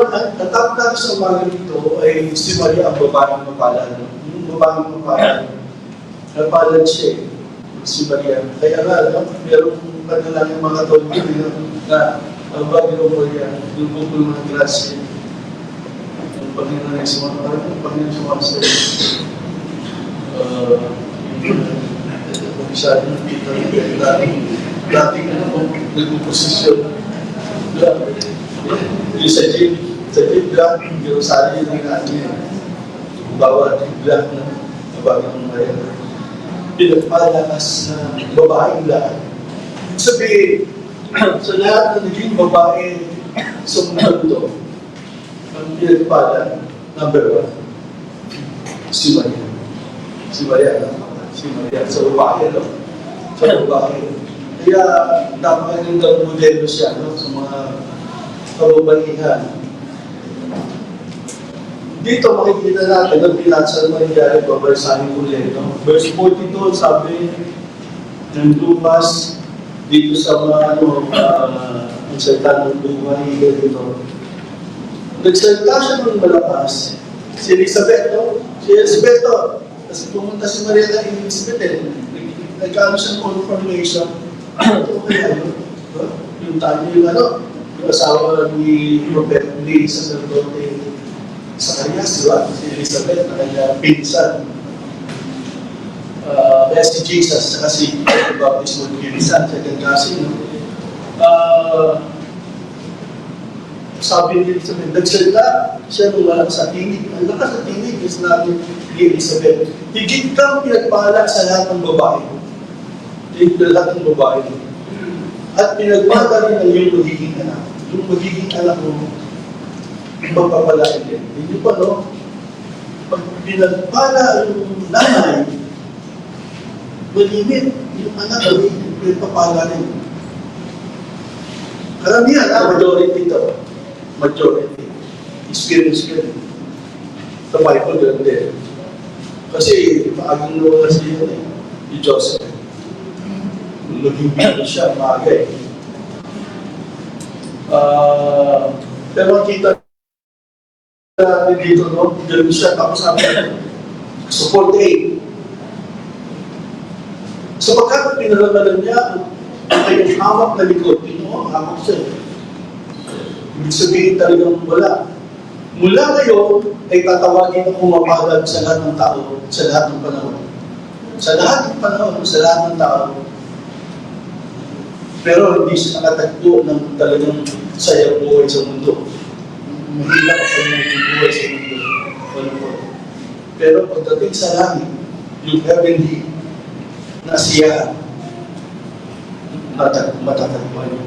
Ang top natin sa umaga dito ay si Maria ang babaeng mapalad. Yung babaeng mapalad, napalad siya si Maria. Kaya nga, merong kanilang yung mga tawag na ang Bagyo Maria, yung bukol mga grasya. Yung Panginoon ay sumasabi, yung Panginoon sumasabi. Yung isa yung Peter, dating nagpuposisyon. Yung sa Jeep, Jerusalem yung natin. Bawat black na Bagyong Maria. Pinagpalakas na babaeng lahat. Sabihin, sa lahat na naging babae sa mundo, ang pinagpala, number 1, si Maria. Si Maria, sa babae, no? Sa babae. Kaya, dapat yung modelo siya, no? Sa mga kababaihan. Dito makikita natin ang pinasa ng mangyari babasahin ulit. No? Verse 42, sabi ng Lucas, dito sa mga ang salita ng buhay dito. Nagsalita siya ng malakas. Si Elizabeth, no? Si Elizabeth, no? Kasi pumunta si Maria na Elizabeth, nagkaano siyang confirmation. Ito kaya yun? Yung tayo yung yung asawa ni Robert Lee, sacerdote sa kanya, di ba? Si Elizabeth, na kanya pinsan. Kaya si Jesus, saka si Baptist mo pinsan, sa Gangasi, no? Sabi ni Elizabeth, nagsalita siya nung walang sa tinig. Ang lakas sa tinig is namin ni Elizabeth. Higit kang pinagpala sa lahat ng babae. Higit lahat ng babae. At pinagpala rin ang iyong magiging anak. Yung magiging anak mo, magpapalain din. Hindi pa, no? Pag pinagpala yung nanay, malimit yung anak, pinagpapala rin. Karamihan, majority ito. Majority. Experience ko rin. Sa Bible yun din. Kasi, maaging nawala siya yun ni Joseph. Naging bino siya, maaga eh. Pero makita natin dito, no? Ganun siya, tapos sabi natin, support 8. So pagkat pinalamanan niya, ang kanyang hamak na likod, hamak siya. Ibig sabihin talagang wala. Mula ngayon, ay tatawagin na pumapagad sa lahat ng tao, sa lahat ng panahon. Sa lahat ng panahon, sa lahat ng tao. Pero hindi siya nakatagpo ng talagang sayang buhay sa mundo. Mahirap ang kanyang buhay sa mundo. Pero pagdating sa langit, yung heavenly na siya, matatagpuan niya.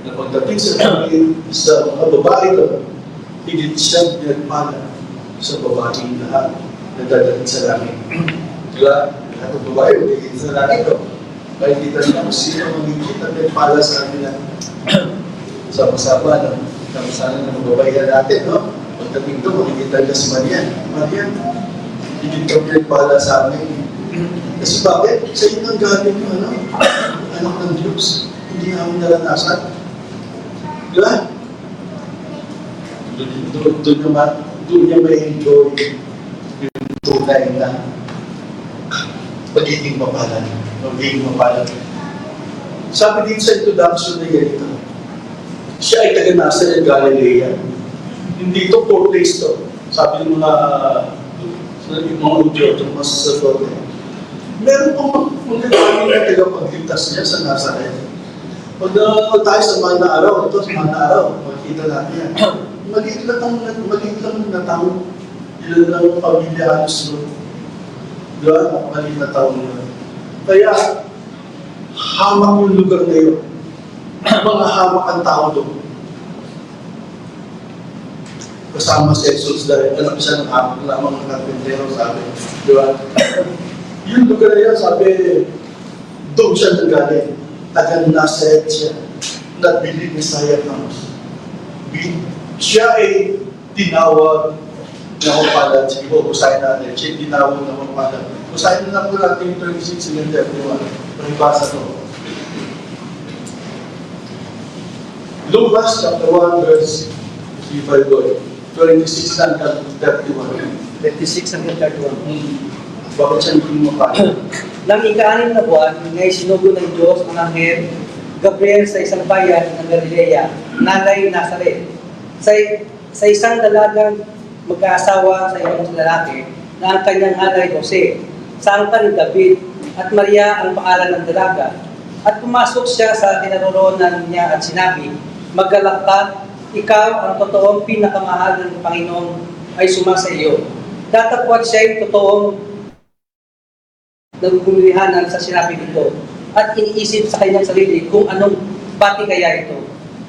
Na pagdating sa langit, sa mga babae ko, higit siya pinagpala sa babaeng lahat na dadating sa langit. Diba? Lahat ng babae, higit sa langit ko. Makikita niya kung sino magiging pinagpala sa kanila. Sama-sama, sama-sama ng babae natin, no? Pagdating ito, makikita niya si Maria. Maria, higit ka pinagpala sa amin. Kasi bakit? Sa inyo ang galing yung anak ng Diyos. Hindi namin naranasan. Diba? Doon niya may enjoy yung tunay na pagiging mapalan. Pagiging mapalan. Sabi din sa introduction na yan ito, siya ay taga-Nazareth, Galilea. Hindi ito poor place to. Sabi ng mga Udyo, itong mga sacerdote. Meron pong kung na tagapagligtas niya sa Nazareth. Pag tayo sa mga araw, ito sa mga araw, makikita natin yan. Maliit lang na taon. Ilan lang ang pamilya halos doon. Diba? Maliit na taon yun. Kaya, hamak yung lugar na yun. Mga hamak ang tao doon. Kasama si Jesus dahil alam siya ng hamak lamang ng karpintero, sabi. Diba? Yung lugar na yun, sabi, doon siya nagaling. Taga-Nazareth siya. Not believe Messiah comes. Siya ay tinawag na mapalat. Sige po, usahin natin. Siya ay tinawag na mapalat. Usahin na po natin yung 36 and 31. Panibasa to. Lucas chapter 1 verse If I go, 26 hanggang 31. 26 hanggang 31. Bakit siya hindi mapala? Nang ika-6 na buwan, ngay sinugo ng Diyos ang anghel Gabriel sa isang bayan ng Galilea, nanay Nazaret. Sa isang dalagang mag-aasawa sa ibang lalaki na ang kanyang nanay Jose, sa angkan ni David, at Maria ang pangalan ng dalaga. At pumasok siya sa kinaroroonan niya at sinabi, "Maggalak ka, ikaw ang totoong pinakamahal ng Panginoon ay sumasa iyo." Datapwat siya ay totoong nagbulihanan sa sinabi nito at iniisip sa kanyang sarili kung anong bati kaya ito.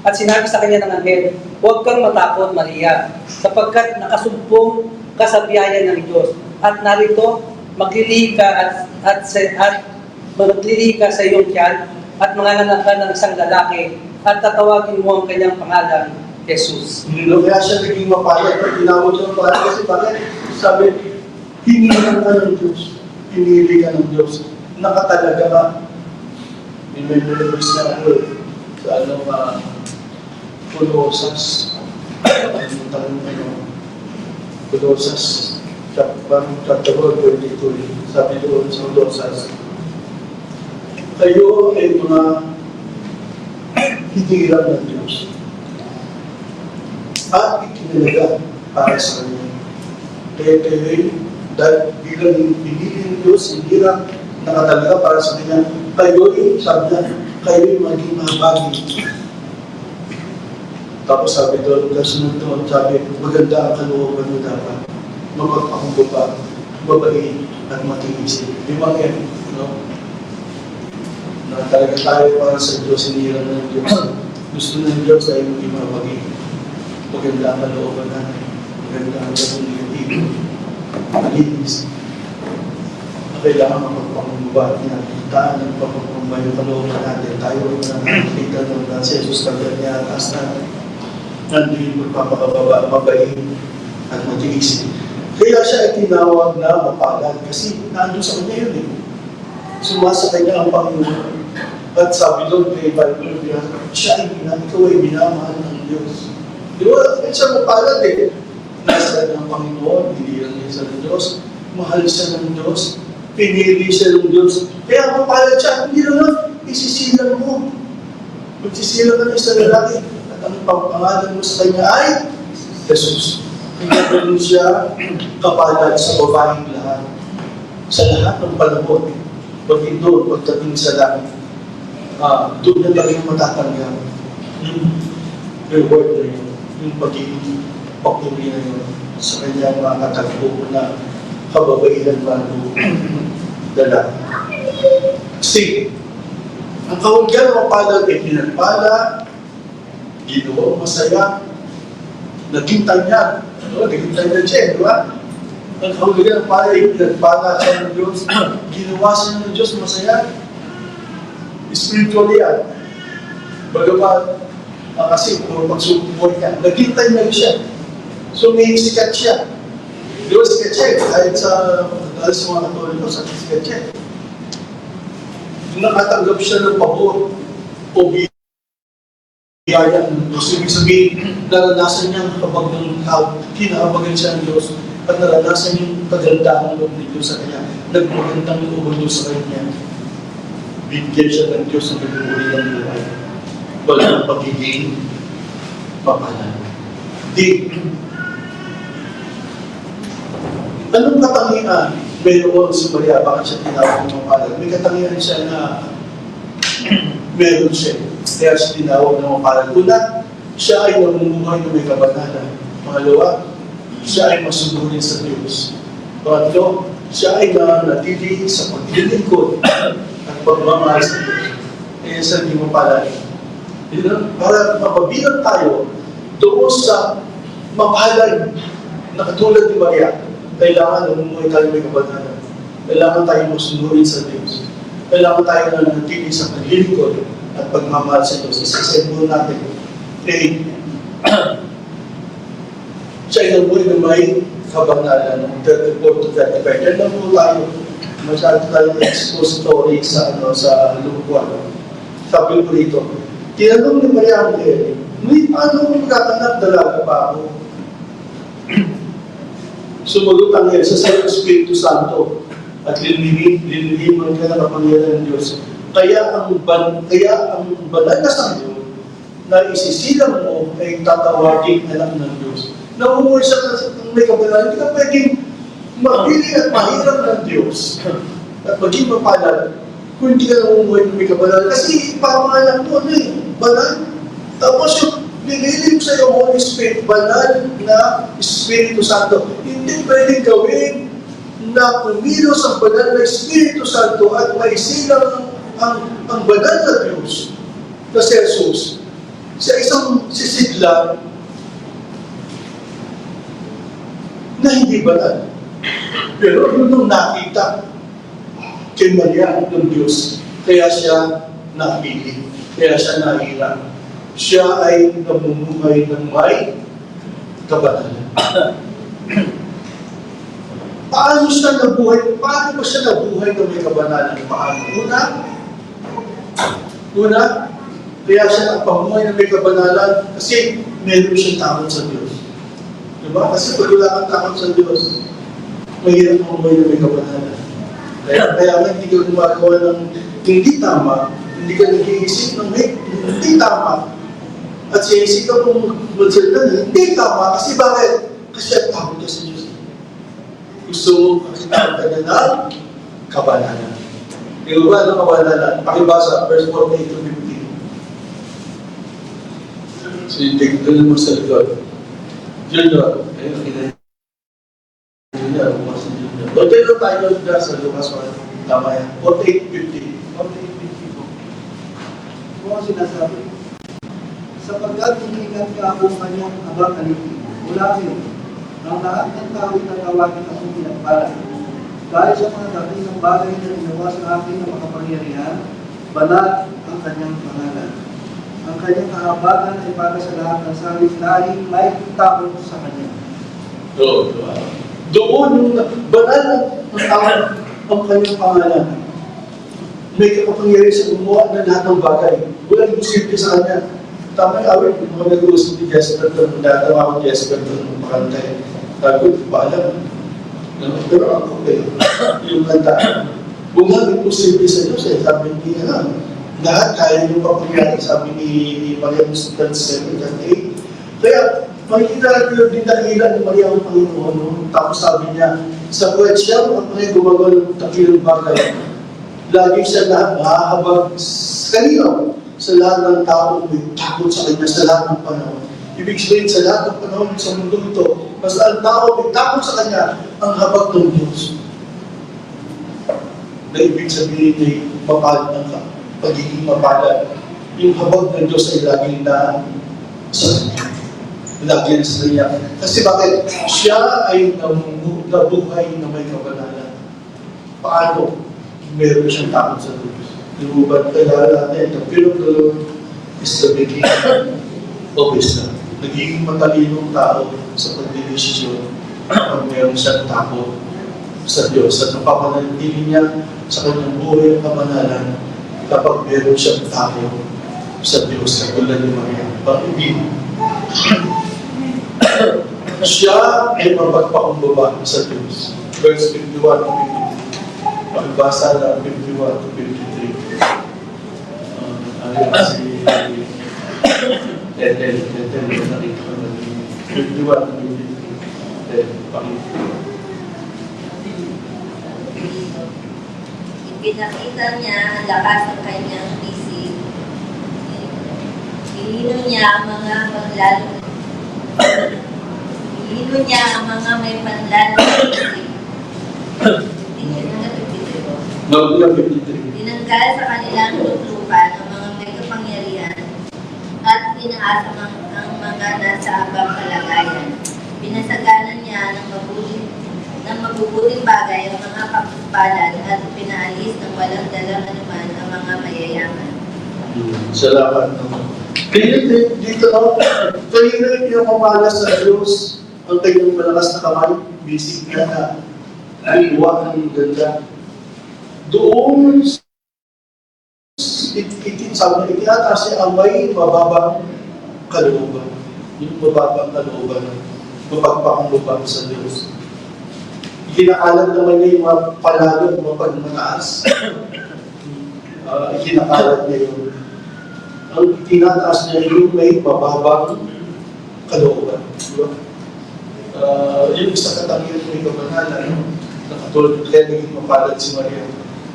At sinabi sa kanya ng anghel, "Huwag kang matakot, Maria, sapagkat nakasumpong ka sa biyaya ng Diyos. At narito, maglilihi ka at maglilihi ka sa iyong tiyan at manganganak ka ng isang lalaki at tatawagin mo ang kanyang pangalan, Jesus." Kaya siya naging mapalad. Tinawag siya mapalad kasi bakit? Sabi, hinihilan ka ng Diyos. Pinili ka ng Diyos. Nakatalaga ka. May memories na ako eh. Sa Colossus. Colossus. Chapter 22. Sabi doon sa Colossus, kayo ay mga hinihilan ng Diyos. At itinalaga para sa Kanya. Kaya kayo dahil bilang pinili ng Diyos, hindi lang nakatalaga para sa Kanya, kayo'y, sabi niya, kayo'y maging mabagi. Tapos sabi doon, kasunod doon, sabi, maganda ang kalooban mo dapat, mapagpakumbaba, babae, at matiis. Di ba yan? No? Na talaga tayo para sa Diyos, hindi lang ng Diyos. Gusto ng Diyos ay maging mabagi. Maganda ang kalooban natin. Maganda ang kalooban malinis. Kailangan mapagpakumbaba niya. Taan ng pagpakumbaba yung kalooban natin. Tayo rin na nakikita ng si Jesus kagad niya atas na nandun magpapakababa, mabayin at matiis. Kaya siya ay tinawag na mapalad kasi nandun sa kanya yun eh. Sumasa kanya ang Panginoon. At sabi doon kay Bible, siya ay ikaw ay minamahal ng Diyos. Di ba? Siya mapalad eh. Nasa ng Panginoon, hindi lang niya sa Diyos, mahal siya ng Diyos, pinili siya ng Diyos. Kaya mapalad siya, hindi naman, isisilang mo. Magsisilang ka na sa lalaki, at ang pangalan mo sa kanya ay Jesus. Kaya doon siya kapalad sa babaeng lahat. Sa lahat ng panahon, pagdating doon, pagdating sa langit, doon na lang yung matatanggap. Yung reward na yun, yung pagiging papuri na yun sa kanyang mga katagpo na kababaihan bago dala. Kasi, ang kahulugan ng mapalad ay pinagpala, ginawa masaya, naging tanya. Naging tanya siya, di ba? Ang kahulugan ng mapalad ay pinagpala siya ng Diyos, ginawa siya ng Diyos masaya. Spiritually yan. Bagamat, kasi kung pagsubok niya, naging tanya siya. So may sikat siya. Di ba sikat siya? Kahit sa mga Katoliko, sikat siya. Nakatanggap siya ng pabor o biyaya ng Diyos. Ibig sabihin, naranasan niya ang kapag ng kinahabagan siya ng Diyos at naranasan yung kagandahan ng Diyos sa kanya. Nagmagandang loob ng Diyos sa kanya. Bigyan siya ng Diyos ng pinuli ng buhay. Walang pagiging papalan. Di, anong katangian mayroon si Maria? Bakit siya tinawag ng mapalad? May katangian siya na meron siya. Kaya siya tinawag ng mapalad. Una, siya ay namumuhay na may kabanalan. Pangalawa, siya ay masunurin sa Diyos. Pangatlo, siya ay nanatili sa paglilingkod at pagmamahal sa Diyos. Kaya siya hindi mapalad. Para mapabilang tayo doon sa mapalad na katulad ni Maria, kailangan namumuhay tayo may kabanalan. Kailangan tayo masunurin sa Diyos. Kailangan tayo na nanatili sa paglilingkod at pagmamahal sa Diyos. Isasend natin. Okay. Siya ay namuhay na may kabanalan ng 34 to 35. Yan lang po tayo. Masyado tayo expository sa Luke 1. Sabi ko rito, tinanong ni Maria ang may paano kung magkakanap dalaga? nagtatag pa ako. Sumagot ang Yesus sa Espiritu Santo at linlihiman ka ng kapangyarihan ng Diyos. Kaya ang banal na santo na isisilang mo ay tatawaging anak ng Diyos. Namumuhay sa may kabanalan, hindi ka pwedeng mabili at mahirap ng Diyos at maging mapalad kung hindi ka namumuhay ng may kabanalan. Kasi ipapangalan mo, banal. Tapos yung binili mo sa iyo, Holy Spirit, banal na Espiritu Santo. Hindi pwedeng gawin na kumilos ang banal na Espiritu Santo at maisilang ang banal na Diyos na si Jesus sa isang sisidlan na hindi banal. Pero yun ang nakita kay Maria ng Diyos, kaya siya napili, kaya siya nahirap. Siya ay namumuhay ng may kabanalan. Paano siya nabuhay? Paano ba siya nabuhay ng may kabanalan? Paano? Una, kaya siya nagpamuhay ng may kabanalan kasi meron siyang takot sa Diyos. Diba? Kasi pag wala kang takot sa Diyos, mahirap mamuhay ng may kabanalan. Kaya hindi ka gumagawa ng hindi tama, hindi ka nag-iisip ng hindi tama, at sinisip ka kung magsalita na hindi tama. Kasi bakit? Kasi at takot ka sa Diyos. Gusto mo kakitaan ka na ng kabanalan. Di ba ng kabanalan? Pakibasa, verse 48 to 50. So yung tigil ka naman sa likod. Junior. Ayun, kinay. Junior, bukas na Junior. Doon tayo dyan sa Lucas 1. Tama yan. 48-50. 48-50 po. Kung ang sinasabi, sapagkat iniingat ka kung kanyang abang alipin. Mula ngayon, ang lahat ng tao itatawagin akong pinagpala. Dahil sa mga dating ng bagay na ginawa sa akin ng makapangyarihan, banal ang kanyang pangalan. Ang kanyang kaabagan ay para sa lahat ng sawit dahil may takot sa kanya. Doon yung banal ang tawag ang kanyang pangalan. May kapangyarihan sa gumawa ng lahat ng bagay. Walang imposible sa kanya. Tama yung awit, mga nag-uusap ni Jesper doon, natatawa ko Jesper doon, makantay. Sabi ko, ba alam? Pero ako yung kanta, walang imposible sa Diyos eh. Sabi niya lang, lahat kaya yung papangyari, sabi ni Maria Mustan 7:8. Kaya, makikita natin din dakilan ni Maria ang Panginoon. No? Tapos sabi niya, sa buwet siya, ang mga gumagawa ng dakilang bagay, lagi siya lahat mahahabag sa kanino? Sa lahat ng tao, may takot sa kanya sa lahat ng panahon. Ibig sabihin, sa lahat ng panahon sa mundo ito, basta ang tao may takot sa kanya, ang habag ng Diyos. Na ibig sabihin ay mapalad ng pagiging mapalad. Yung habag ng Diyos ay laging na sa kanya. Lagyan sa kanya. Kasi bakit? Siya ay nabuhay na may kabanalan. Paano? Meron siyang takot sa Diyos. Dinuban kailangan natin, the fear of the Lord is the beginning of wisdom. Nagiging matalinong tao sa pagdidesisyon pag meron siyang takot sa Diyos at napapanatili niya sa kanyang buhay ang kabanalan kapag meron siyang takot sa Diyos sa tulad ni Maria. Pag-ibig. Siya ay mapagpakumbaba sa Diyos. Verse 51 to 53. Pagbasa na 51 to 53. Si Tetel na nakita ko na 51 to 53. Ipinakita niya ang lakas ng kanyang isip. Ilino niya ang mga may panlalong isip. Tinanggal sa kanilang lutlupan ang mga may kapangyarihan at inaasa ang mga nasa abang kalagayan. Pinasaganan niya ng mabubuting bagay ang mga kapuspalan at pinaalis ng walang dalang anuman ang mga mayayaman. Salamat naman. Kaya dito ako, kaya yung mamalas sa Diyos, ang kanyang malakas na kamay, basic na ay iwa ng ganda. Doon, sabi na itinataas niya ang may mababang kalooban. yung mababang kalooban, mapagpakumbaba sa Diyos. Ikinakalat naman niya yung mga palalo, mga pagmataas. Ikinakalat niya yun. Ang tinataas niya yung may mababang kalooban. Diba? Yung isa katangian ng may kabanalan, nakatulad kaya naging mapalat si Maria.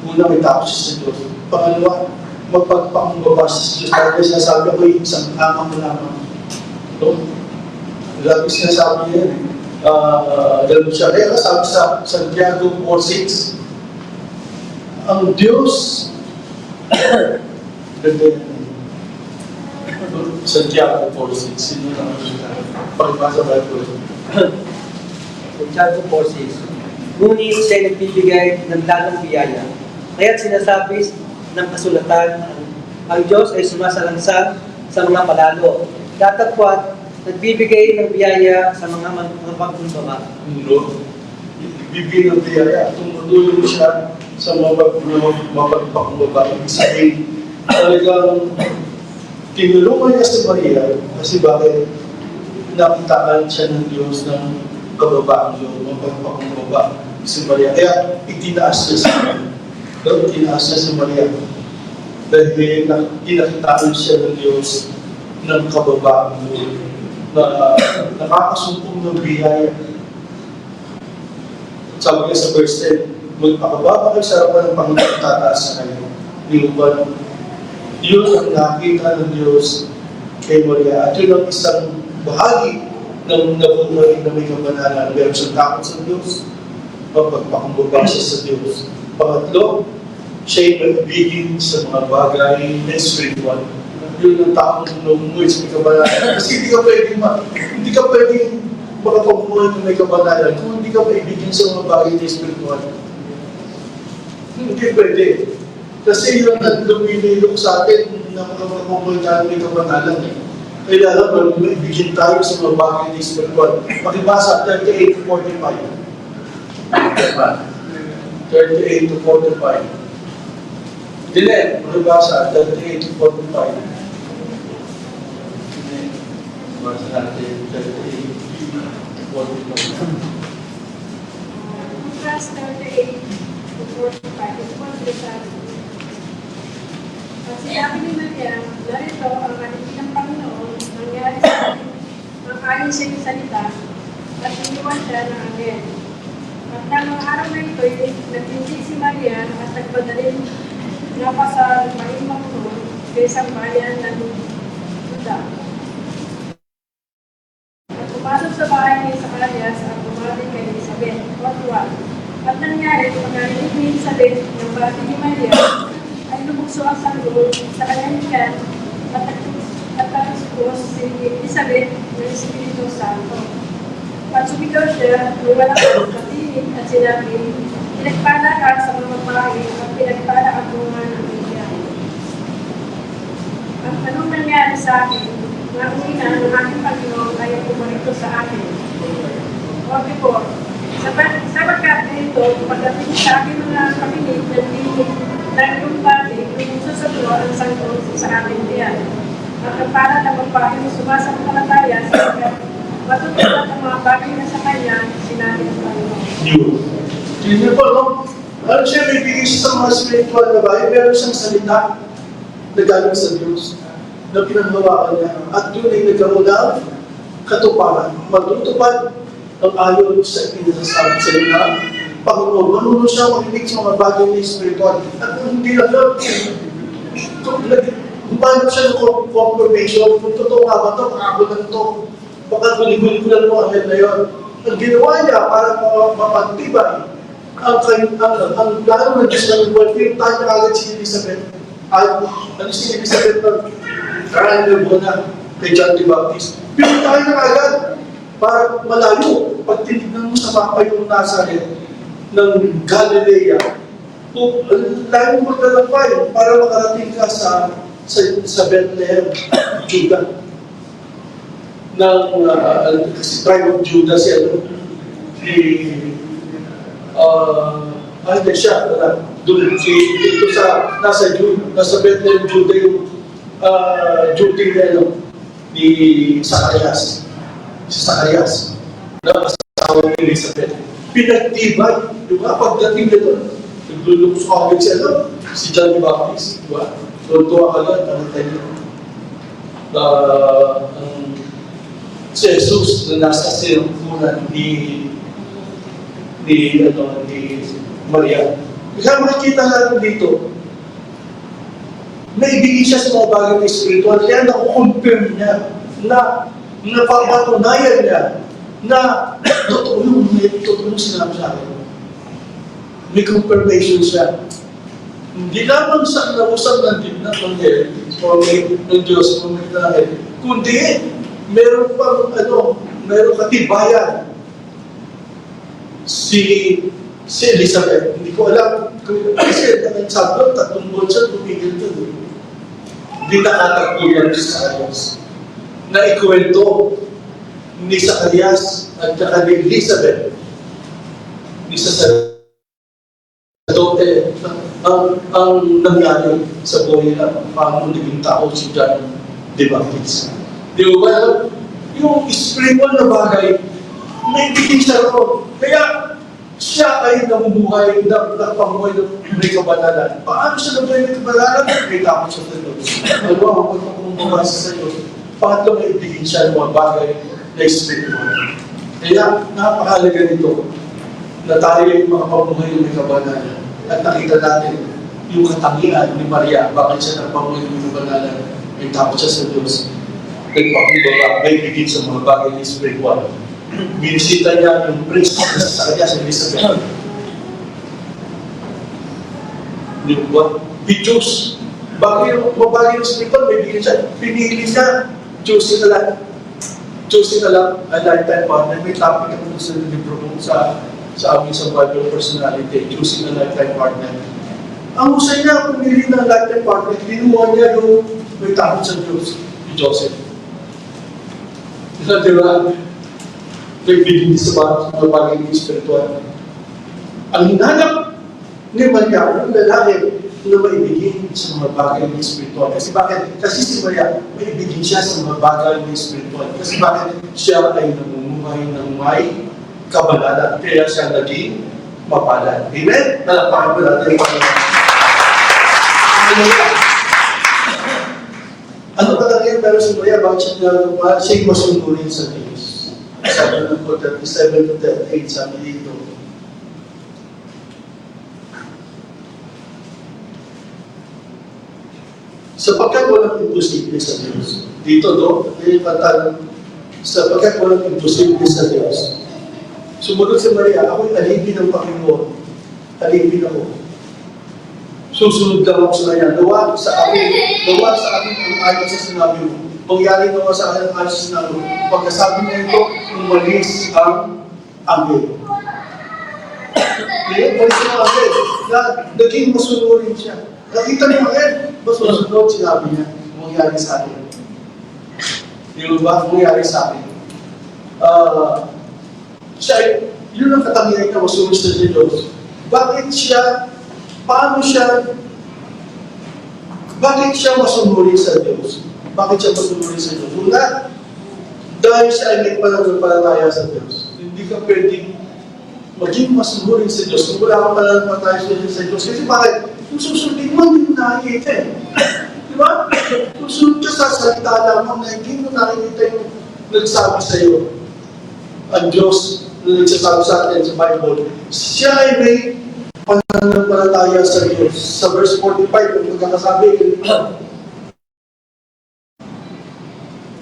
Una, may tapos sa Diyos. Pangalawa, magpagpakumbaba sa Diyos. Kaya sinasabi ko yung isang ama mo lamang. No? Lagi sinasabi niya yan. Ganun siya. Kaya sabi sa Santiago 4:6, ang Diyos, ganda yan. Santiago 4:6, sino na ang siya? Pakibasa ba ito? Santiago 4:6. Ngunit siya'y nagbibigay ng lalong biyaya. Kaya't sinasabi ng kasulatan, ang Diyos ay sumasalangsang sa mga palalo. Datapwat, nagbibigay ng biyaya sa mga mapagkumbaba. No. Bibigyan ng biyaya. Tumutulong siya sa mapagpakumbaba. Ibig sabihin, talagang tinulungan niya si Maria kasi bakit nakitaan siya ng Diyos ng kababaan yun, mapagpakumbaba si Maria. Kaya itinaas niya si Maria. Itinaas niya si Maria. Dahil tinakitaan siya ng Diyos ng kababaan yun. Na nakakasumpong ng biyaya. Sabi niya sa verse 10, magpakababa kayo sa harapan ng Panginoon, tataas sa kayo. Niluban. Yun ang nakita ng Diyos kay Maria. At yun ang isang bahagi ng nabuhay na may kabanalan. Meron siyang takot sa Diyos. Magpagpakumbaba siya sa Diyos. Pangatlo, siya'y magbigin sa mga bagay na spiritual. Yun ang taong lumuhay sa may kabanalan. Kasi hindi ka pwedeng makapagmuhay ng may kabanalan kung hindi ka maibigin sa mga bagay na spiritual. Hindi pwede. Kasi yun ang lumililok sa atin na makapagmuhay tayo ng may kabanalan. Kailangan maibigin tayo sa mga bagay na spiritual. Makibasa 38 to 45. 38 to 45. Dile, makibasa 38 to 45. Basta natin 38 to 45. Verse 38 to 45, ito po ang sinasabi. At sinabi ni Maria, narito ang alipin ng Panginoon, nangyari sa akin, ang ayon sa iyong salita, at iniwan siya ng anghel. At ng mga araw na ito, nagpinsi si Maria at nagpadalin nga pa sa mahimang noon sa isang bayan ng Juda. Pumasok sa bahay ni Zacarias at bumalik kay Elizabeth, Otwa. At nangyari, pag-narinig ni Elizabeth ng bati ni Maria, ay lumukso ang sanggol sa kanyang ikan at nagsuspos si Elizabeth ng Espiritu Santo. At sumigaw siya, lumalak ang patinig at sinabi, pinagpala ka sa mga babae at pinagpala ang bunga ng bigyan. Ang anong nangyari sa akin, ang ina ng aking Panginoon ay pumarito sa akin. Okay po. Sapagkat nito, pagdating sa aking mga kapinig ng dinig ng iyong bati, susablo ang sanggol sa aking tiyan. At ang para na magpahin mo sumasampalataya sapagkat matutulad ang mga bagay na sa kanya, sinabi ng Panginoon. Yun. Hindi po, no? Ano siya, may bigay siya sa mga spiritual na bahay, meron siyang salita na galing sa Diyos na pinanghawakan niya. At yun ay nagkaroon ng katuparan. Matutupad ang ayon sa pinasasabi sa iyo na Panginoon. Manunod siya makinig sa mga bagay na spiritual. At hindi lang lang, kung paano siya ng confirmation, kung totoo nga ba ito, ako lang ito. Baka gulig-gulig ko lang mo ang na yun. Ang ginawa niya para mapagtibay ang plano ng Diyos na nagwalpin tayo na agad si Elizabeth. At ano si Elizabeth na karaan mo na kay John the Baptist. Pinuntahan na agad para malayo. Pag tinignan mo sa mapa yung Nazareth ng Galilea, layo mo maglalakbay para makarating ka sa Bethlehem, Judah. Kasi tribe of Judah siya, doon dito nasa Bethlehem, Judah yung Judah na ni Zacarias. Si Zacarias, na asawa ni Elizabeth. Pinagtibay, di ba? Pagdating na doon, naglulukos ko agad siya, si John the Baptist, di ba? Tuwa ka lang, ano tayo? Si Jesus na nasa sinukunan ni Maria. Kaya makikita natin dito, naibigay siya sa mga bagay ng spiritual, kaya nakukonfirm niya na napapatunayan niya na totoo yung sinabi sa akin. May confirmation siya. Hindi lamang sa nausap ng Anghel o ng Diyos o ng Anghel, kundi meron pang meron katibayan si Elizabeth. Hindi ko alam kasi sabi ko, 3 buwan siya tumigil ka doon. Hindi nakatagpunan si Zacarias na ikwento ni Zacarias at saka ni Elizabeth ni sacerdote ang nangyari sa buhay na paano naging tao si John the Baptist. Di ba? Yung spiritual na bagay, may bigay siya ron. Kaya siya ay namumuhay, nakapamuhay ng may kabanalan. Paano siya nabuhay ng kabanalan? May takot siya sa Diyos. Ano ang pagpapumabasa sa Diyos? Pangatlo, may bigay siya ng mga bagay na spiritual. Kaya napakahalaga nito na tayo ay makapamuhay ng may kabanalan. At nakita natin yung katangian ni Maria, bakit siya nakapamuhay ng may kabanalan? May takot siya sa Diyos. Nagpapumababa, may bigay sa mga bagay na spiritual. Binisita niya yung priest na sa kanya sa Elizabeth. Diyos. Bagay yung mabagay yung spiritual, may bigyan siya. Pinili niya, choosing na lang. Choosing na lang a lifetime partner. May topic ako sa libro ko sa aming sa Bible personality, choosing a lifetime partner. Ang usay niya, pumili ng lifetime partner, kinuha niya yung may takot sa Diyos, ni Joseph. Di ba? May bigyan sa mga bagay ng spiritual. Ang hinanap ni Maria, ang lalaki na maibigin sa mga bagay ng spiritual. Kasi bakit? Kasi si Maria, maibigin siya sa mga bagay ng spiritual. Kasi bakit? Siya ay namumuhay ng may kabanalan. Kaya siya naging mapalad. Amen? Nalapakan po natin yung Panginoon. Ano ka lang pero si Maria, bakit siya nalapakan? Siya'y masundurin sa Diyos. Sabi ng 37 to 38, sabi dito. Sapagkat walang imposible sa Diyos. Dito, may pantalo. Sapagkat walang imposible sa Diyos. Sumunod si Maria, ako'y alipin ng Panginoon. Alipin ako. Susunod lang ako sa kanya. Gawa sa akin ang ayon sa sinabi mo. Mangyari naman sa akin ang ayon sa sinabi mo. Pagkasabi niya ito, umalis ang anghel. Umalis ang anghel. Naging masunurin siya. Nakita niya anghel, masusunod sinabi niya, mangyari sa akin. Yung ba, mangyari sa akin. Siya, yun ang katangian niya, masunod sa Diyos. Bakit siya masunurin sa Diyos? Bakit siya masunurin sa Diyos? Una, dahil siya ay may pananampalataya sa Diyos. Hindi ka pwedeng maging masunurin sa Diyos kung wala ka pananampalataya sa Diyos. Kasi bakit? Kung susundin mo, hindi mo nakikita eh. Di ba? Kung sunod ka sa salita lamang na hindi mo nakikita yung nagsabi sa iyo. Ang Diyos na nagsasabi sa atin sa Bible, siya ay may pananampalataya sa Diyos. Sa verse 45, kung magkakasabi,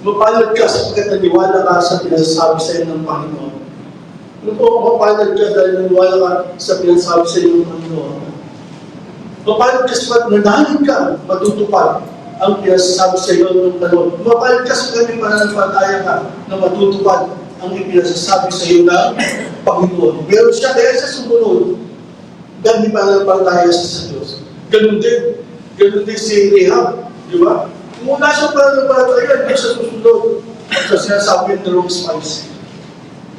mapalad ka sapagkat naniwala ka sa pinasasabi sa iyo ng Panginoon. Ano po, mapalad ka dahil naniwala ka sa pinasasabi sa iyo ng Panginoon. Mapalad ka sapagkat nanalig ka, matutupad ang pinasasabi sa iyo ng Panginoon. Mapalad ka sapagkat may pananampalataya ka na matutupad ang ipinasasabi sa iyo ng Panginoon. Meron siya, kaya siya sumunod dahil may pananampalataya siya sa Diyos. Ganun din si Rahab, di ba? Kung wala siyang pananampalataya, hindi siya susunod sa sinasabi ng wrong spice.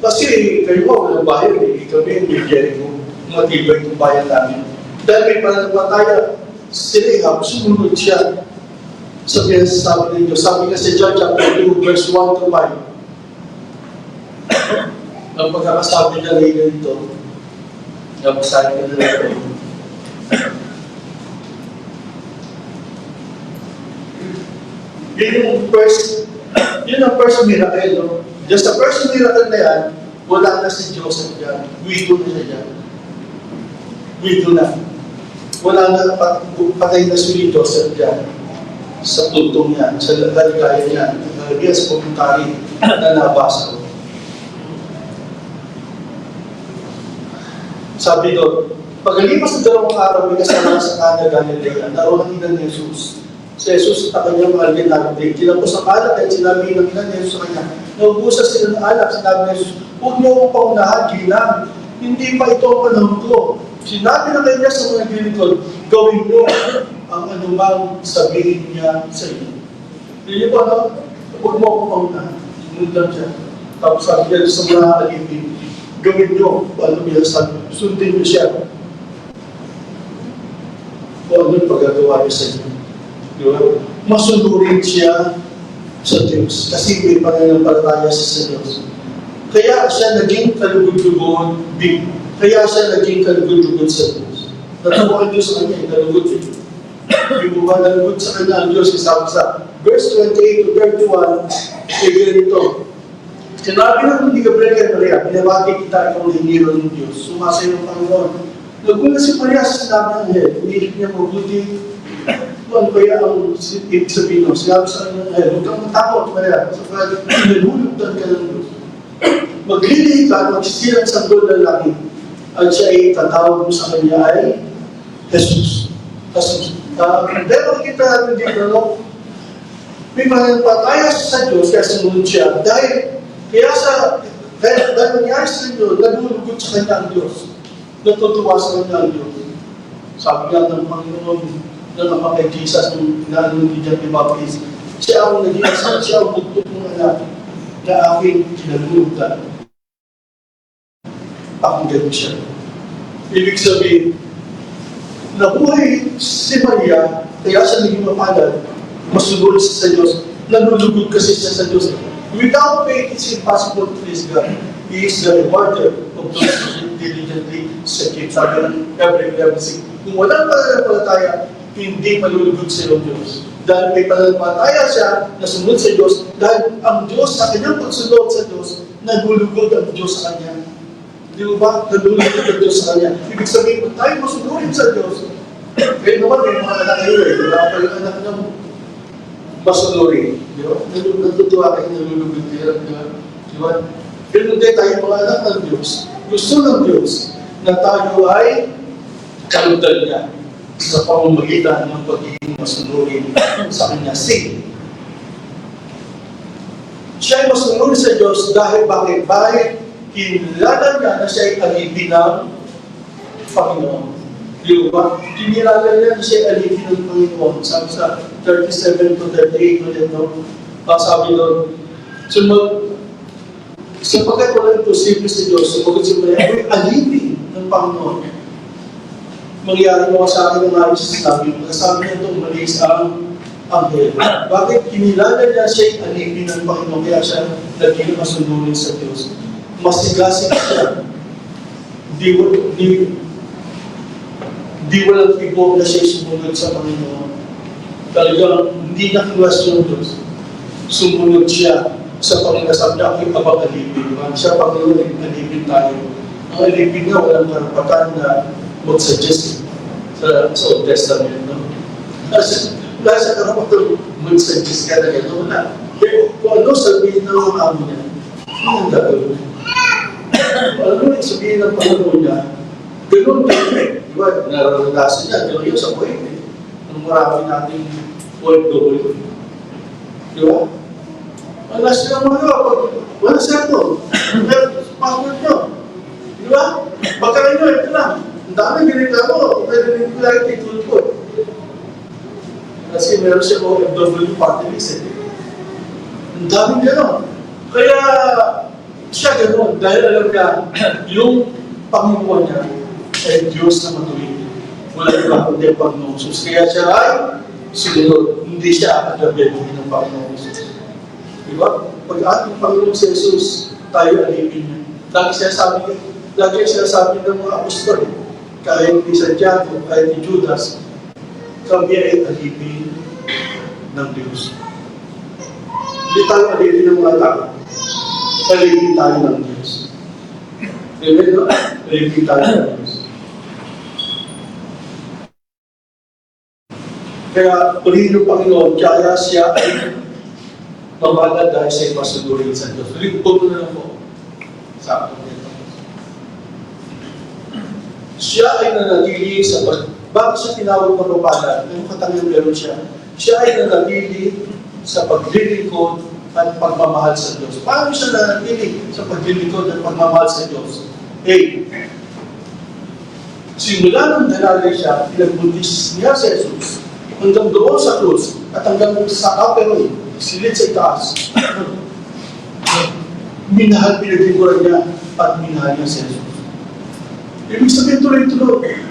Kasi kayo po, walang bayan eh. Kami, may Jericho, matibay yung bayan namin. Dahil may pananampalataya, si Rahab, sumunod siya. sabi ng Diyos. Sabi kasi John chapter 2, verse 1 to 5. Ang pagkakasabi niya ay ganito. Nabasahin ka na ito. Yun ang first miracle, no? Just the first miracle na yan, wala na si Joseph dyan. Widow na siya dyan. Widow na. Wala na, patay na si Joseph dyan. Sa tuntong niya, sa laligaya niya, nakalagyan sa komentary na nabasa ko. Sabi doon, pagkalipas ng 2 araw, may kasama sa Cana Galilea, naroon din ni Jesus. Si Jesus sa kanyang mga ginagawa. Tinapos ang alak at sinabi ng ina ni Jesus sa kanya, naubusan sila ng alak, sinabi ni Jesus, huwag niyo akong paunahan, ginang. Hindi pa ito ang panahon ko. Sinabi na kanya sa mga ginitod, gawin niyo ang anumang sabihin niya sa inyo. Hindi po, no? Huwag mo akong paunahan. Sinunod lang siya. Tapos sabi niya sa mga alipin, gawin niyo, ano niya sabi, sundin niyo siya. Kung ano yung pagkagawa niyo sa inyo. Diba? Masunurin siya sa Diyos. Kasi may pananampalataya siya sa Diyos. Kaya siya naging kalugod-lugod, kaya siya naging kalugod-lugod sa Diyos. Natuwa ang Diyos sa kanya, kalugod siya. Yung ba nalugod sa kanya ang Diyos, isama sa verse 28 to 31, ay ganito. Sinabi ng hindi Gabriel kay Maria, pinabati kita itong hiniro ng Diyos. Sumasay ng Panginoon. Nagulat si Maria sa sinabi ng Hel, umiilik niya mabuti. Ano kaya ang ibig sabihin ng sinabi sa kanya ng Hel, huwag kang matakot, Maria, sapagkat nilulugdan ka ng Diyos. Maglilihi ka, magsisilang sanggol ng langit, at siya ay tatawag mo sa kanya ay Jesus. Pero kita natin dito, no? May mananampalataya sa Diyos, kaya sumunod siya, dahil nangyari sa inyo, nalulugod sa kanya ang Diyos. Natutuwa sa kanya ang Diyos. Sabi nga ng Panginoon, na naman kay Jesus, nung inaano ni John the Baptist, siya ang naging asawa, siya ang bugtog ng anak na aking kinalulugdan. Pakinggan siya. Ibig sabihin, nabuhay si Maria, kaya siya naging mapalad, masunod sa Diyos, nalulugod kasi siya sa Diyos. Without faith, it's impossible to please God. He is the rewarder of those who diligently seek Him. Sabi ng every kung walang pananampalataya, hindi malulugod sa iyong Diyos. Dahil may pananampalataya siya na sunod sa Diyos, dahil ang Diyos sa kanyang pagsunod sa Diyos, nagulugod ang Diyos sa kanya. Di ba? Nagulugod ang Diyos sa kanya. Ibig sabihin, kung tayo masunodin sa Diyos, kaya naman may mga anak kayo eh. Wala pa yung anak ng masunodin. Di ba? Natutuwa kayo, nalulugod kayo. Di ba? Ganun din tayo mga anak ng Diyos. Gusto ng Diyos na tayo ay kalugdan niya sa pamamagitan ng pagiging masunurin sa kanya. Sin. Siya ay masunurin sa Diyos dahil bakit? Dahil kinilala niya na siya ay alipin ng Panginoon. Di ba? Kinilala niya na siya ay alipin ng Panginoon. Sabi sa 37 to 38 ulit, no? Sabi doon, sapagkat walang imposible sa Diyos, sapagkat si Maria ay alipin ng Panginoon. Mangyari mo sa akin ng ayon sa sinabi mo. Kasabi niya itong malis ang anghel. Bakit kinilala niya siya alipin ng Panginoon kaya siya naging masunurin sa Diyos? Masigasig siya. Di walang tipo na siya sumunod sa Panginoon. Talagang hindi na kiwas yung Diyos. Sumunod siya sa Panginoon. Sabi niya, aking abang alipin. Siya Panginoon, alipin tayo. Ang alipin niya, walang karapatan na mag-suggest sa Old Testament, no? Wala sa karapatan mag-suggest ka na gano'n, wala. Pero kung ano sabihin ng mga amo niya, ano ang gagawin? Kung ano yung sabihin ng Panginoon niya, gano'n din. Diba, nararanasan niya, gano'n yun sa buhay. Ang marami nating OFW. Diba? Wala silang magawa. Wala siya ito. Pero password nyo. Diba? Pagkain nyo, ito lang. Ang dami ginagawa, pero hindi ko lang titul ko. Kasi meron siya OFW party list. Ang daming gano'n. Kaya siya gano'n, dahil alam niya, yung Panginoon niya ay Diyos na matuwid. Wala iba kundi ang Panginoon. Kaya siya ay sinunod. Hindi hindi siya ang gabihin ng Panginoon Jesus. Diba? Pag ating Panginoon si Jesus, tayo alipin niya. Lagi sinasabi ng mga apostol, kahit ni Santiago, kahit ni Judas, kami ay alipin ng Diyos. Hindi tayo alipin ng mga tao. Alipin tayo ng Diyos. Amen, no? Alipin tayo ng Diyos. Kaya, purihin ng Panginoon, kaya siya ay mamagal dahil sa ipasunurin sa Diyos. Lingkod na lang po. Sa akin dito. Siya ay nanatili sa bakit siya tinawag na mamagal? Ano katangyang meron siya? Siya ay nanatili sa paglilingkod at pagmamahal sa Diyos. Paano siya nanatili sa paglilingkod at pagmamahal sa Diyos? Simula nung nanalay siya, pinagbuntis niya si Jesus hanggang doon sa krus at hanggang sa kaperon, silid sa itaas. Minahal, pinaglingkuran niya at minahal niya si Jesus. Ibig sabihin tuloy-tuloy.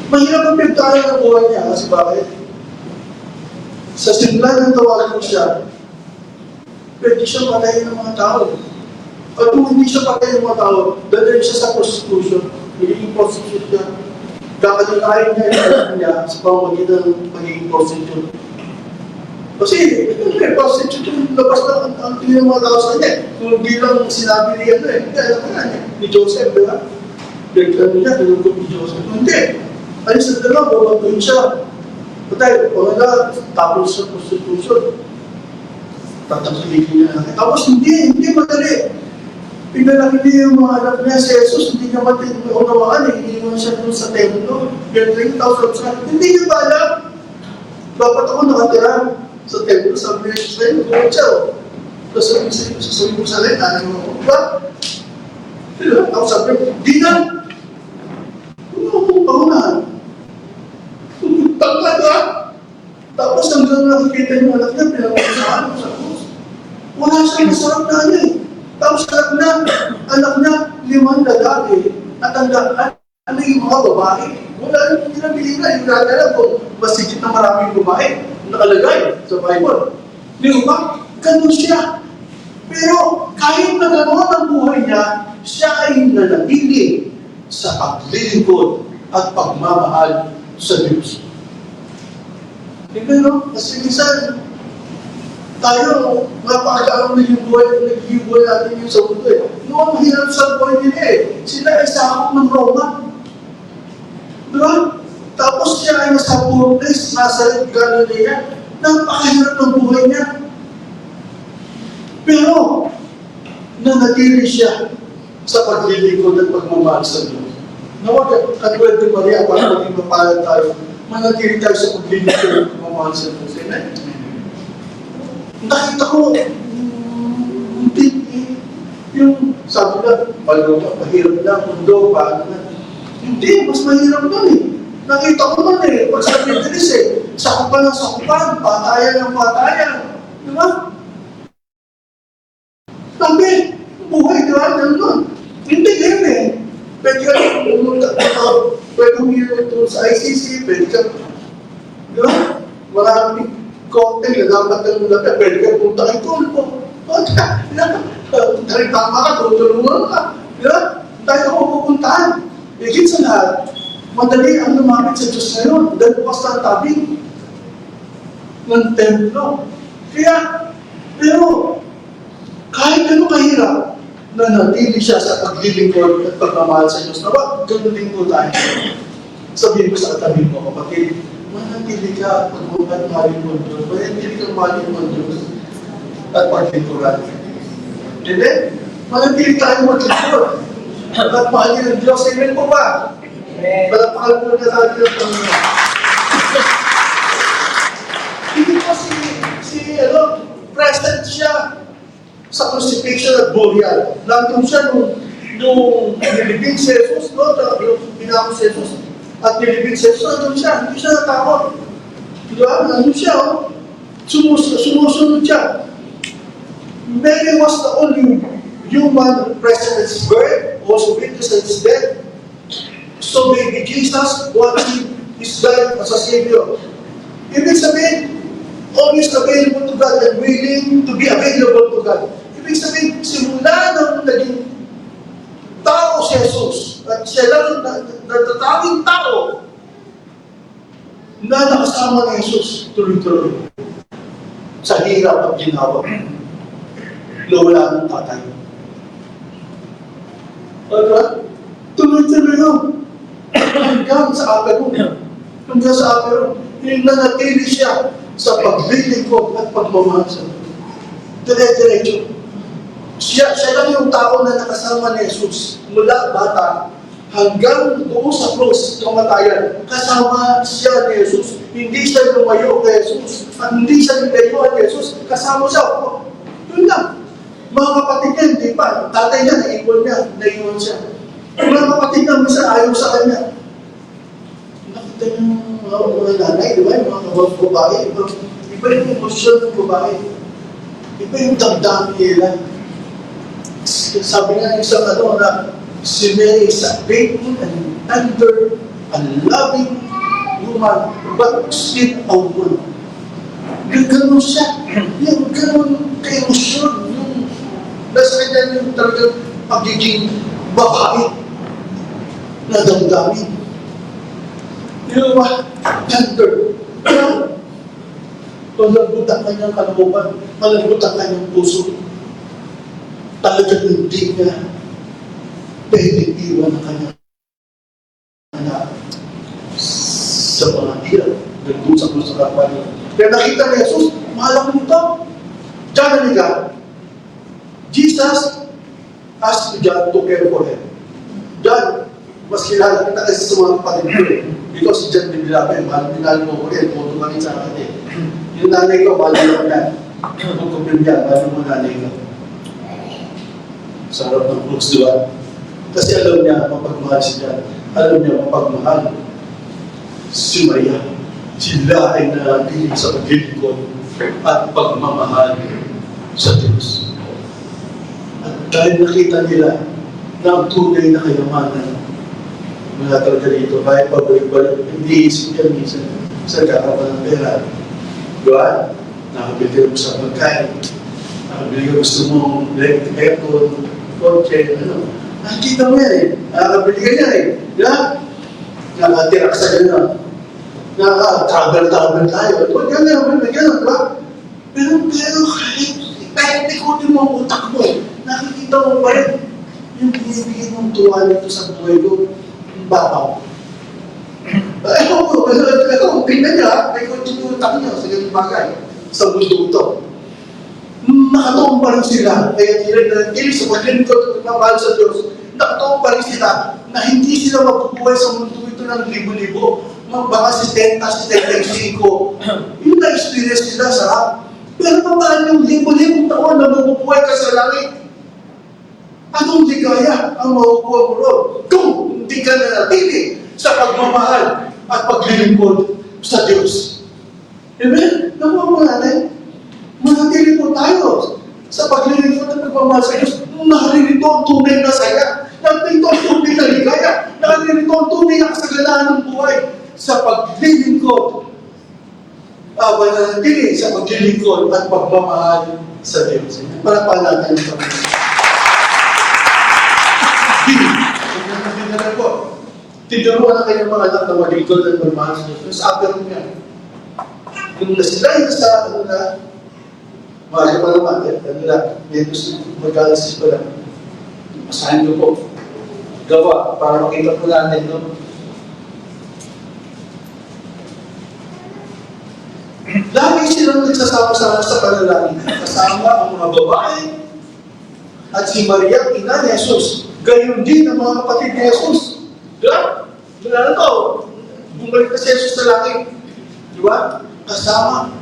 Mahirap ang pinagdaanan ng buhay niya kasi bakit? Sa simula ng tawagan mo siya, pwede siya patayin ng mga tao. At kung hindi siya patayin ng mga tao, dadalhin siya sa prostitution. Magiging prostitute siya. Kakalilain niya yung anak niya sa pamamagitan ng pagiging prostitute. Kasi, prostitute yung labas na ang tingin ng mga tao sa kanya. Kung hindi lang sinabi niya, kaya naman ni Joseph, di ba? Bigyan niya, tinugod ni Joseph. Hindi. Alis na dalawa, babantuin siya. Patay, wala, tapos sa prostitution. Tatakilikin niya. Tapos hindi madali. Pinalaki niya yung mga anak niya si Jesus, hindi niya unawaan, hindi naman siya doon sa templo. Ganyan 3,000 sa hindi niya ba alam? Dapat ako nakatira sa templo, sabi niya sa inyo, kung siya, sasabihin mo sa rin, ano mo, ba? Ako sabi, di na. Paunahan. Tangkada. Tapos hanggang nakikita yung anak niya, pinapasaan mo sa krus. Wala siyang masarap na niya eh. Tapos anak niya, 5 lalaki. At ano yung mga babae? Wala yung pinabili na. Yung nagdala ko, masigit na maraming babae. Nakalagay sa Bible. Di ba? Ganun siya. Pero kahit na gano'n ang buhay niya, siya ay nanatili sa paglilingkod at pagmamahal sa Diyos. Hindi no? Kasi minsan, tayo, mapakagaang naging buhay natin yung sa mundo eh. Noong mahirap sa buhay nila eh. Sila ay sakop ng Roma. Diba? Tapos siya ay nasa poor place, nasa Galilea. Napakahirap ng buhay niya. Pero, nanatili siya sa paglilingkod at pagmamahal sa Diyos. Nawag, katulad ni Maria, para maging mapalad tayo, manatili tayo sa paglilingkod at pagmamahal sa Diyos. Amen? Nakita ko, yung sabi na, mahirap na, mundo, paano na. Hindi, mas mahirap na eh. Nakita ko na eh, pag sa Pintelis eh, sakupan ng sakupan, patayan ng patayan. Di ba? Sabi, buhay, di ba? Ganun. Hindi yan eh. Pwede ka pumunta, pwede humirin sa ICC, pwede ka, di ba? Maraming cocktail na dapat ang mulata, pwede ka punta kay Tulpo. Taring tama ka, tutulungan ka. Di ba? Tayo ako pupuntahan. Higit sa lahat, madali ang lumapit sa Diyos ngayon dahil bukas na tabi ng templo. Kaya, pero, kahit ano kahirap, nanatili siya sa paglilingkod at pagmamahal sa Diyos. Nawa, ganun din po tayo. Sabihin ko sa katabi mo, kapatid, manatili ka at mahalin mo Diyos. Manatili kang mahalin mo Diyos at paglingkuran. Hindi? Manatili tayo maglingkod at mahalin ng Diyos. Amen po ba? Palapakal po na tayo ng Panginoon. Hindi po present siya sa crucifixion at burial. Nandun siya nung nilibing si Jesus, no? Pinako si Jesus. At nilibing si Jesus, nandun siya. Hindi siya natakot. Diba? Nandun siya, oh. Sumusunod siya. Mary was the only human present at his birth, also witnessed at his death. So baby Jesus watching his life as a Savior. Ibig sabihin, always available to God and willing to be available to God. Ibig sabihin, simula nang naging tao si Jesus, at siya lang natatawing tao na nakasama ni Jesus tuloy-tuloy sa hirap at ginawa na wala ng tatay. Alright? Tuloy-tuloy yun. Hanggang sa Aperon. Hanggang sa Aperon. Nanatili siya sa paglilingkod at pagmamahal sa Diyos. Dire-diretso. Siya lang yung tao na nakasama ni Jesus mula bata hanggang doon sa cross, kamatayan. Kasama siya ni Jesus. Hindi siya lumayo kay Jesus. At hindi siya nilayo kay Jesus. Kasama siya. Yun lang. Mga kapatid niya, hindi pa. Tatay niya, naipon niya. Naiwan siya. Mga kapatid niya, minsan ayaw sa kanya. Nakita niyo mga nanay, di ba? Yung mga babae. Iba yung emosyon ng babae. Iba yung damdamin nila. Sabi nga isang na si Mary is a faithful and tender and loving woman, but still a woman. Gano'n siya. Yung gano'n ka-emosyon. Yung nasa kanya yung talagang pagiging babae na damdamin. Yung tender. Malambot ang kanyang kalooban. Malambot ang kanyang puso. Talagang hindi niya pwede iwan ang kanyang anak sa mga hirap. Nandun sa puso ng kapatid. Kaya nakita ni Jesus, mahal ako nito. Diyan na niya. Jesus asked John to care for him. John, mas kilala kita kasi sa mga kapatid ko eh. Because si John Bibilabe, mahal mo ko rin, puto ka rin sa akin eh. Yung nanay ko, mahal mo yan. Kung kumil yan, mahal mo nanay ko. Sa harap ng cruz, di ba? Kasi alam niya, mapagmahal si John. Alam niya, mapagmahal si Maria. Sila ay nanatili sa paglilingkod at pagmamahal sa Diyos. At dahil nakita nila na ang tunay na kayamanan mula talaga dito, kahit pabalik-balik, hindi isip ka minsan sa kakapan ng pera. Diba? Nakabili mo sa pagkain, nakabili ka gusto mong aircon, kotse, ano. Nakikita mo yan eh. Nakabili ka yan eh. Diba? Nakatirak sa gano'n. Nakaka-travel tayo. Ito, gano'n, diba? Pero kahit ikutin mo ang utak mo, nakikita mo pa rin yung binibigyan mong tuwa nito sa buhay ko, yung babaw. Tingnan niya, may ikutin yung utak niya sa ganyung bagay, sa mundo ito. Nakatoon pa rin sila, kaya tinanggili sa paglilingkod at pagmamahal sa Diyos, nakatoon pa rin sila na hindi sila mabubuhay sa mundo ito ng libo-libo. Baka si 10, 5. Yung na-experience nila, sarap. Pero paano yung libo-libong taon na mabubuhay ka sa langit? Anong ligaya ang makukuha mo ron? Kung hindi ka nanatili sa pagmamahal at paglilingkod sa Diyos. Amen? Nakuha mo natin? Manatili po tayo sa paglilingkod at pagmamahal sa Diyos. Nakalilito ang tunay na saya. Nakalilito ang tunay na ligaya. Nakalilito ang tunay na kasagalaan ng buhay sa paglilingkod. Manatili sa paglilingkod at pagmamahal sa Diyos. Para natin ang pagmamahal. Tignan mo na kayong mga anak na maglingkod at magmahal sa Diyos. Sa Aperon niya. Kung nasila yun sa ano na, mahal pa naman, ano na, may gusto mag-alassis pa lang. Masahin ko po. Gawa, para makita po natin, no? Lagi silang nagsasama-sama sa panalangin. Kasama ang mga babae at si Maria, ina ni Jesus. Gayon din ang mga kapatid ni Jesus. Diba? Wala na to. Bumalik na si Jesus sa langit. Diba? Kasama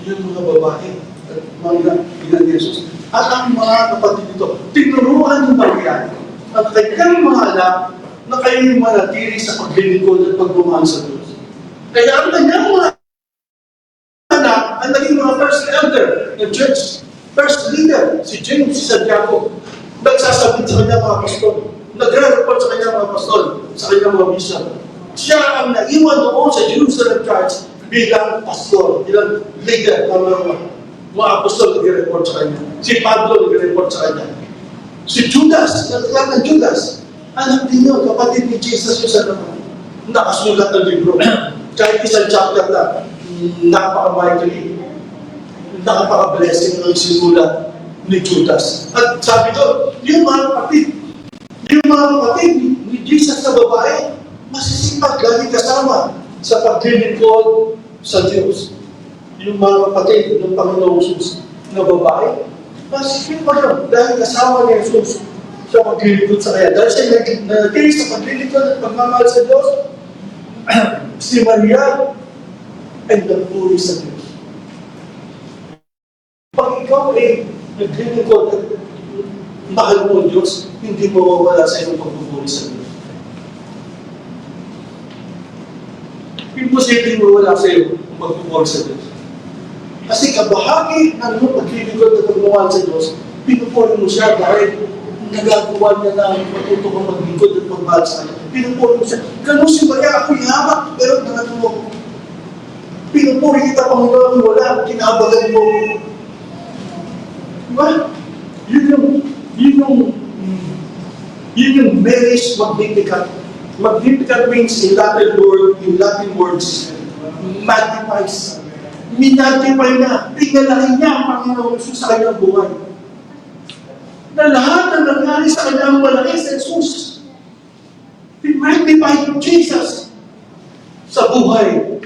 yung mga babae at mga ina ni Jesus. At ang mga kapatid nito, tinuruan ng Maria at kanyang mga anak na kayo'y manatili sa paglilingkod at pagmamahal sa Diyos. Kaya ang kanyang mga anak ang naging mga first elder ng church, first leader, si James, si Santiago, nagsasabit sa kanyang mga pastor, nagre-report sa kanyang mga pastor, sa kanyang mga bishop. Siya ang naiwan doon sa Jerusalem Church bilang pastor, bilang leader, mga apostol nag-report sa kanya. Si Pablo nag-report sa kanya. Si Judas, nagkaklat ng Judas, anak din yun, kapatid ni Jesus yung sa naman. Nakasulat ng libro. Kahit isang chapter na, napaka-mighty, napaka-blessing ng sinulat ni Judas. At sabi ko, yung mga kapatid ni Jesus na babae, masisipag lagi kasama sa paglilingkod sa Diyos. Yung mga kapatid ng Panginoong Jesus na babae, masisipag lang dahil kasama ni Jesus sa paglilingkod sa kanya. Dahil siya naging sa paglilingkod at pagmamahal sa Diyos, si Maria ay nagpuri sa Diyos. Pag ikaw ay naglilingkod at mahal mo ang Diyos, hindi mo mawala sa iyong pagpupuri sa Diyos. Imposible mawala sa iyo ang pagpupuri sa Diyos. Kasi kabahagi ng iyong paglilingkod at pagmamahal sa Diyos, pinupuri mo siya dahil nagagawa niya na matuto kang maglingkod at pagmahal sa kanya. Pinupuri mo siya. Ganun si Maria, ako'y hamak, pero nangatulog. Pinupuri kita, Panginoon, wala, kinabagan mo. Diba? Yun yung marriage Magnificat. Magnificat means in Latin words, magnifies. Minagnify na, pinalaki niya ang Panginoon Jesus sa kanyang buhay. Na lahat ng nangyari sa kanyang malaki sa Jesus. Pinmagnify yung Jesus sa buhay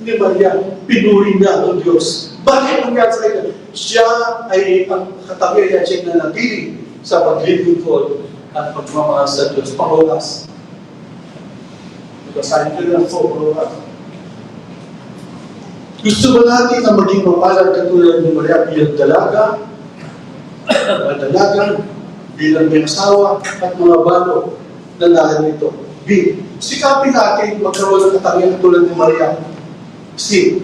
ni Maria. Pinuri niya ang Diyos. Bakit nangyari sa kanya? Siya ay ang katabi at siya nanatili sa paglilingkod at pagmamahal sa Diyos. Pangulas. Basahin ko lang po, pangulas. Gusto ba natin na maging mapalad katulad ni Maria bilang dalaga, bilang may asawa, at mga bago na narito? B. Sikapin natin magkaroon ng katangian katulad ni Maria. C.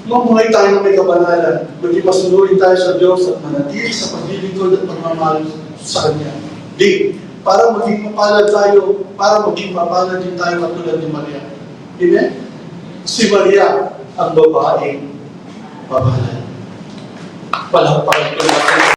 Mamuhay tayo ng may kabanalan, maging masunurin tayo sa Diyos at manatili sa paglilingkod at pagmamahal sa Kanya. D. Para maging mapalad din tayo katulad ni Maria. Amen? Si Maria ang babaeng mabahalal. Palakpakan ko natin.